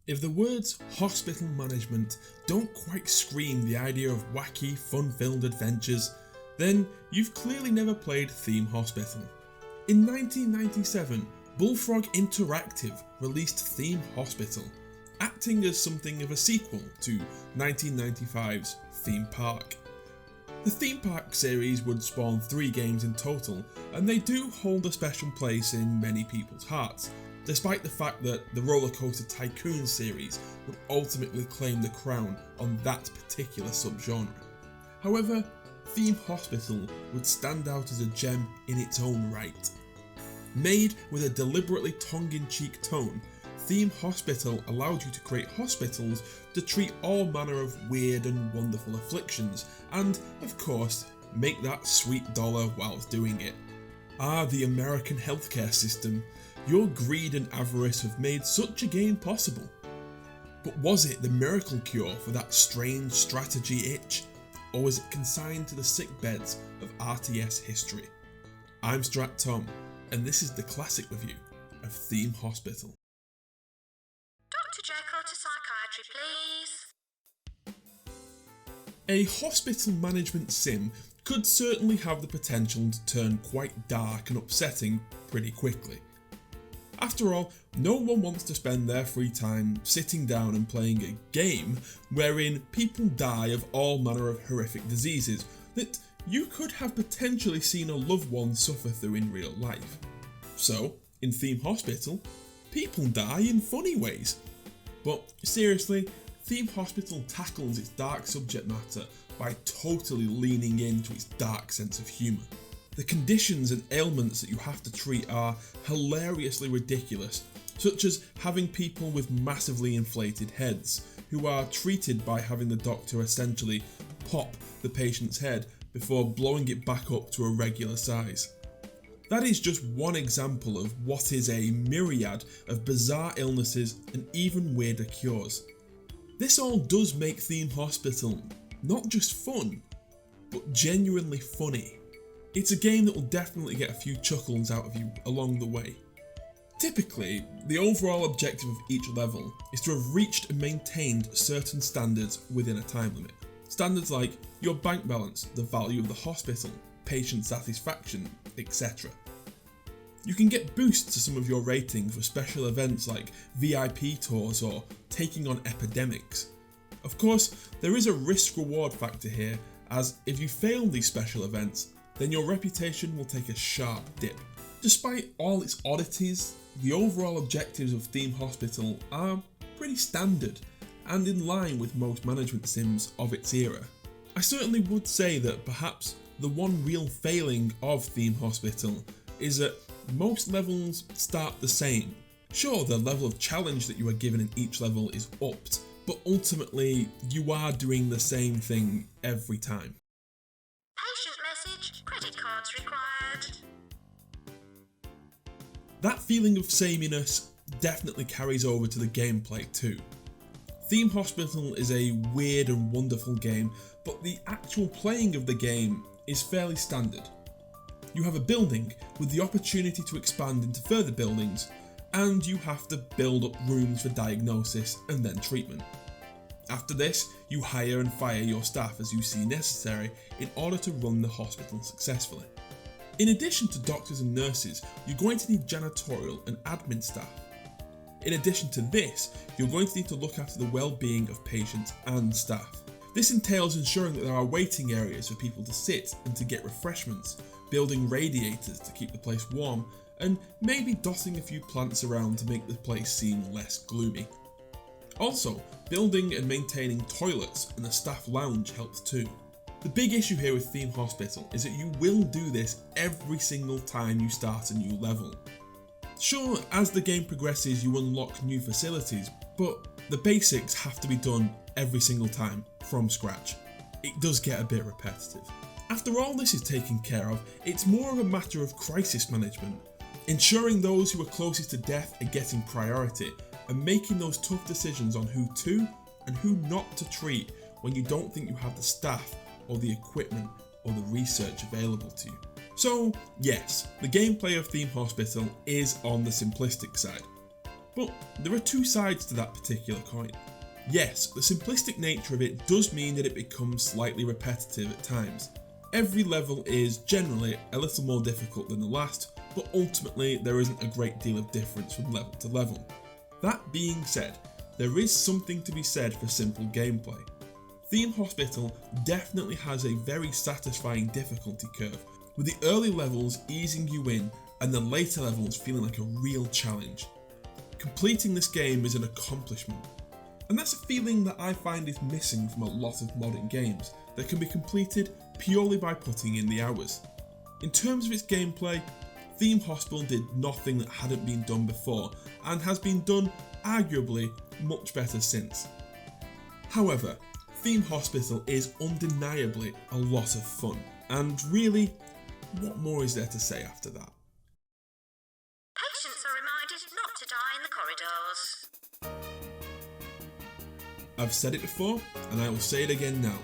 If the words hospital management don't quite scream the idea of wacky, fun-filled adventures, then you've clearly never played Theme Hospital. In 1997, Bullfrog Interactive released Theme Hospital, acting as something of a sequel to 1995's Theme Park. The Theme Park series would spawn 3 games in total, and they do hold a special place in many people's hearts, despite the fact that the Roller Coaster Tycoon series would ultimately claim the crown on that particular subgenre. However, Theme Hospital would stand out as a gem in its own right. Made with a deliberately tongue-in-cheek tone, Theme Hospital allowed you to create hospitals to treat all manner of weird and wonderful afflictions, and, of course, make that sweet dollar whilst doing it. The American healthcare system, your greed and avarice have made such a game possible. But was it the miracle cure for that strange strategy itch, or was it consigned to the sick beds of RTS history? I'm Strat Tom, and this is the classic review of Theme Hospital. Dr. Jekyll to psychiatry, please. A hospital management sim could certainly have the potential to turn quite dark and upsetting pretty quickly. After all, no one wants to spend their free time sitting down and playing a game wherein people die of all manner of horrific diseases that you could have potentially seen a loved one suffer through in real life. So, in Theme Hospital, people die in funny ways. But seriously, Theme Hospital tackles its dark subject matter by totally leaning into its dark sense of humour. The conditions and ailments that you have to treat are hilariously ridiculous, such as having people with massively inflated heads, who are treated by having the doctor essentially pop the patient's head before blowing it back up to a regular size. That is just one example of what is a myriad of bizarre illnesses and even weirder cures. This all does make Theme Hospital not just fun, but genuinely funny. It's a game that will definitely get a few chuckles out of you along the way. Typically, the overall objective of each level is to have reached and maintained certain standards within a time limit. Standards like your bank balance, the value of the hospital, patient satisfaction, etc. You can get boosts to some of your ratings for special events like VIP tours or taking on epidemics. Of course, there is a risk-reward factor here, as if you fail these special events, then your reputation will take a sharp dip. Despite all its oddities, the overall objectives of Theme Hospital are pretty standard and in line with most management sims of its era. I certainly would say that perhaps the one real failing of Theme Hospital is that most levels start the same. Sure, the level of challenge that you are given in each level is upped, but ultimately you are doing the same thing every time. Patient message, credit cards required. That feeling of sameness definitely carries over to the gameplay too. Theme Hospital is a weird and wonderful game, but the actual playing of the game is fairly standard. You have a building with the opportunity to expand into further buildings, and you have to build up rooms for diagnosis and then treatment. After this, you hire and fire your staff as you see necessary in order to run the hospital successfully. In addition to doctors and nurses, you're going to need janitorial and admin staff. In addition to this, you're going to need to look after the well-being of patients and staff. This entails ensuring that there are waiting areas for people to sit and to get refreshments, building radiators to keep the place warm, and maybe dotting a few plants around to make the place seem less gloomy. Also, building and maintaining toilets and a staff lounge helps too. The big issue here with Theme Hospital is that you will do this every single time you start a new level. Sure, as the game progresses you unlock new facilities, but the basics have to be done every single time from scratch. It does get a bit repetitive. After all this is taken care of, it's more of a matter of crisis management, ensuring those who are closest to death are getting priority, and making those tough decisions on who to and who not to treat when you don't think you have the staff or the equipment or the research available to you. So yes, the gameplay of Theme Hospital is on the simplistic side, But there are two sides to that particular coin. Yes, the simplistic nature of it does mean that it becomes slightly repetitive at times. Every level is generally a little more difficult than the last, but ultimately there isn't a great deal of difference from level to level. That being said, there is something to be said for simple gameplay. Theme Hospital definitely has a very satisfying difficulty curve, with the early levels easing you in and the later levels feeling like a real challenge. Completing this game is an accomplishment, and that's a feeling that I find is missing from a lot of modern games that can be completed purely by putting in the hours. In terms of its gameplay, Theme Hospital did nothing that hadn't been done before and has been done arguably much better since. However, Theme Hospital is undeniably a lot of fun, and really, what more is there to say after that? Patients are reminded not to die in the corridors. I've said it before, and I will say it again now.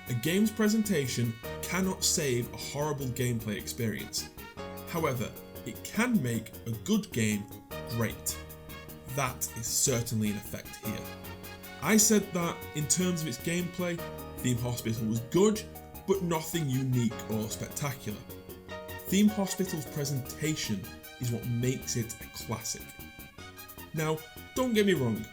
A game's presentation cannot save a horrible gameplay experience. However, it can make a good game great. That is certainly in effect here. I said that in terms of its gameplay, Theme Hospital was good, but nothing unique or spectacular. Theme Hospital's presentation is what makes it a classic. Now, don't get me wrong,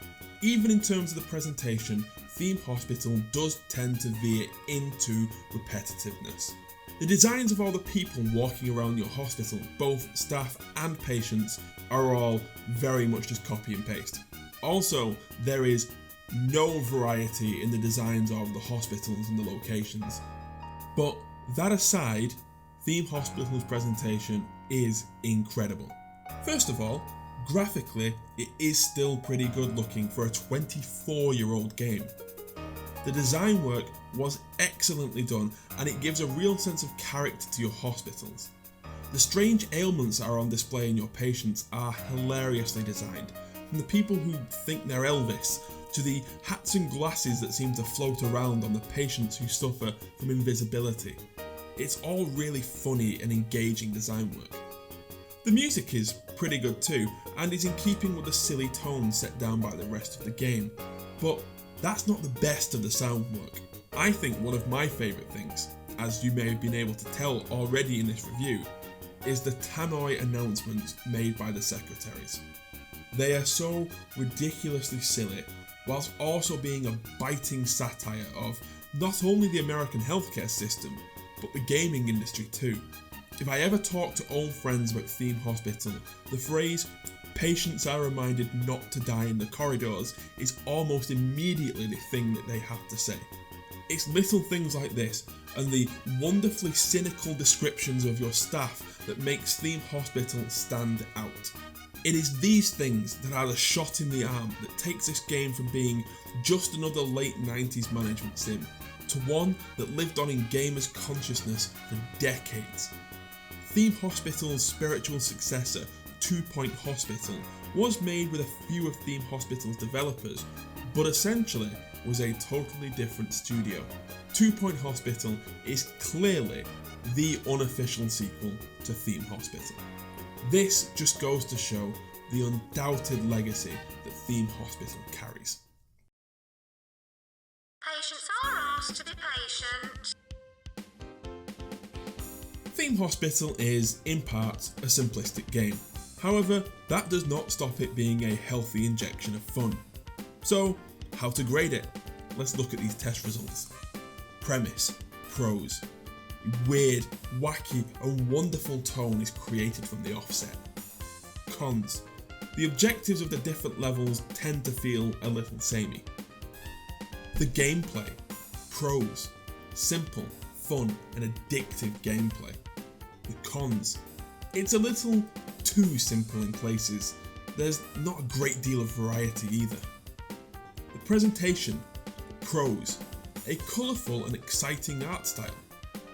even in terms of the presentation, Theme Hospital does tend to veer into repetitiveness. The designs of all the people walking around your hospital, both staff and patients, are all very much just copy and paste. Also, there is no variety in the designs of the hospitals and the locations. But that aside, Theme Hospital's presentation is incredible. First of all, graphically, it is still pretty good looking for a 24-year-old game. The design work was excellently done, and it gives a real sense of character to your hospitals. The strange ailments that are on display in your patients are hilariously designed, from the people who think they're Elvis to the hats and glasses that seem to float around on the patients who suffer from invisibility. It's all really funny and engaging design work. The music is pretty good too, and is in keeping with the silly tone set down by the rest of the game. But that's not the best of the sound work. I think one of my favourite things, as you may have been able to tell already in this review, is the tannoy announcements made by the secretaries. They are so ridiculously silly, whilst also being a biting satire of not only the American healthcare system, but the gaming industry too. If I ever talk to old friends about Theme Hospital, the phrase "patients are reminded not to die in the corridors" is almost immediately the thing that they have to say. It's little things like this and the wonderfully cynical descriptions of your staff that makes Theme Hospital stand out. It is these things that are the shot in the arm that takes this game from being just another late 90s management sim to one that lived on in gamers' consciousness for decades. Theme Hospital's spiritual successor, 2 Point Hospital, was made with a few of Theme Hospital's developers, but essentially was a totally different studio. 2 Point Hospital is clearly the unofficial sequel to Theme Hospital. This just goes to show the undoubted legacy that Theme Hospital carries. Patients are asked to be patient. Theme Hospital is, in part, a simplistic game. However, that does not stop it being a healthy injection of fun. So, how to grade it? Let's look at these test results. Premise, pros. Weird, wacky, and wonderful tone is created from the offset. Cons. The objectives of the different levels tend to feel a little samey. The gameplay. Pros. Simple, fun, and addictive gameplay. The cons. It's a little too simple in places. There's not a great deal of variety either. The presentation. Pros. A colourful and exciting art style,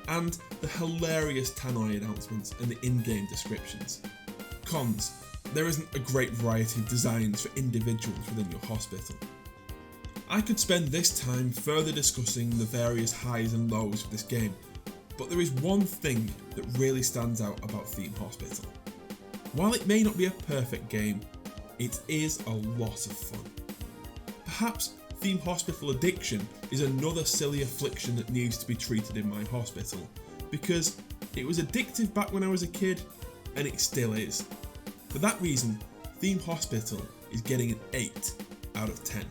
and the hilarious tannoy announcements and the in-game descriptions. Cons. There isn't a great variety of designs for individuals within your hospital. I could spend this time further discussing the various highs and lows of this game, but there is one thing that really stands out about Theme Hospital. While it may not be a perfect game, it is a lot of fun. Perhaps theme hospital addiction is another silly affliction that needs to be treated in my hospital, because it was addictive back when I was a kid, and it still is. For that reason, Theme Hospital is getting an 8 out of 10.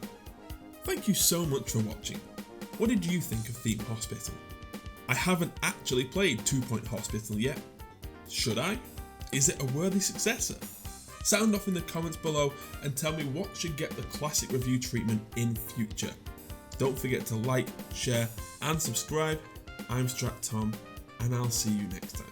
Thank you so much for watching. What did you think of Theme Hospital? I haven't actually played 2 Point Hospital yet. Should I? Is it a worthy successor? Sound off in the comments below and tell me what should get the classic review treatment in future. Don't forget to like, share and subscribe. I'm Strat Tom, and I'll see you next time.